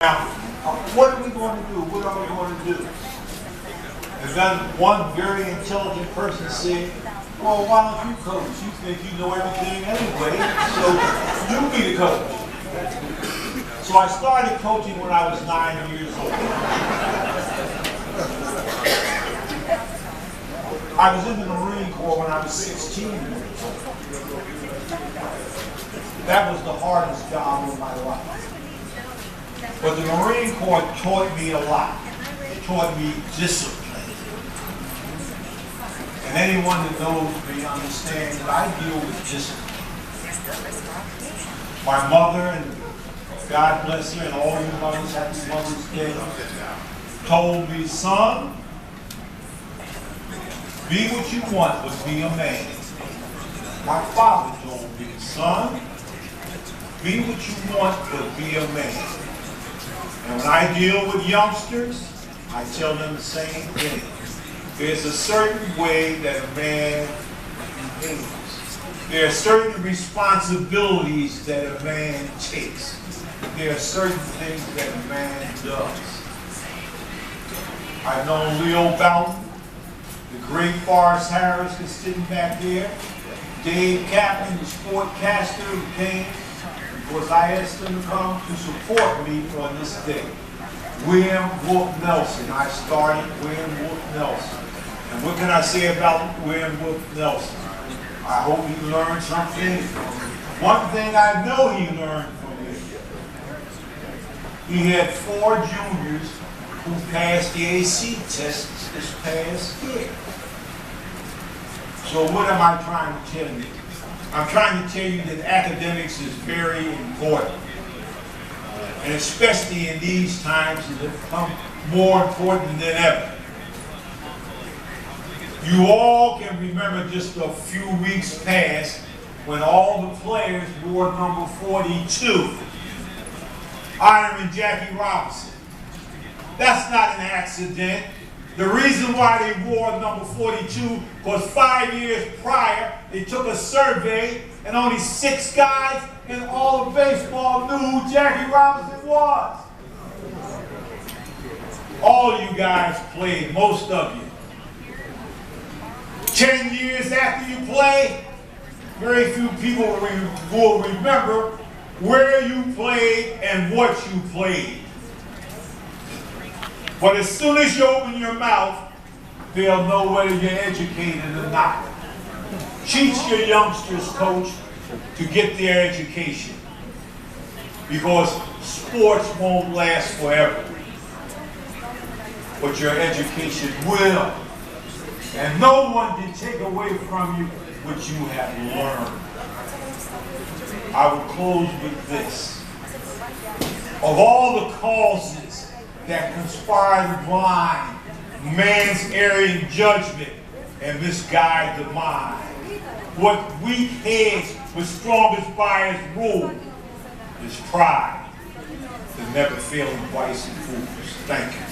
Now, what are we going to do? What are we going to do? And then one very intelligent person said, well, why don't you coach? You think you know everything anyway, so you be the coach. So I started coaching when I was 9 years old. I was in the Marine Corps when I was 16 years old. That was the hardest job of my life. But the Marine Corps taught me a lot. It taught me discipline. And anyone that knows me understands that I deal with discipline. My mother, and God bless her, and all you mothers, happy Mother's Day, told me, son, be what you want, but be a man. My father told me, son, be what you want, but be a man. And when I deal with youngsters, I tell them the same thing. There's a certain way that a man behaves. There are certain responsibilities that a man takes. There are certain things that a man does. I've known Leo Boughton, the great Forrest Harris is sitting back there, Dave Kaplan, the sportcaster who came because I asked them to come to support me on this day. William Wolf Nelson. I started William Wolf Nelson. And what can I say about William Wolf Nelson? I hope he learned something. One thing I know he learned from me. He had 4 juniors who passed the AC tests this past year. So what am I trying to tell you? I'm trying to tell you that academics is very important. And especially in these times, it has become more important than ever. You all can remember just a few weeks past when all the players wore number 42, honoring Jackie Robinson. That's not an accident. The reason why they wore number 42 was 5 years prior, they took a survey and only 6 guys in all of baseball knew who Jackie Robinson was. All of you guys played, most of you. 10 years after you play, very few people will remember where you played and what you played. But as soon as you open your mouth, they'll know whether you're educated or not. Teach your youngsters, coach, to get their education. Because sports won't last forever. But your education will. And no one can take away from you what you have learned. I will close with this. Of all the causes that conspire to blind man's erring judgment and misguide the mind, what weak heads with strongest bias rule is pride, the never failing vice and fools. Thank you.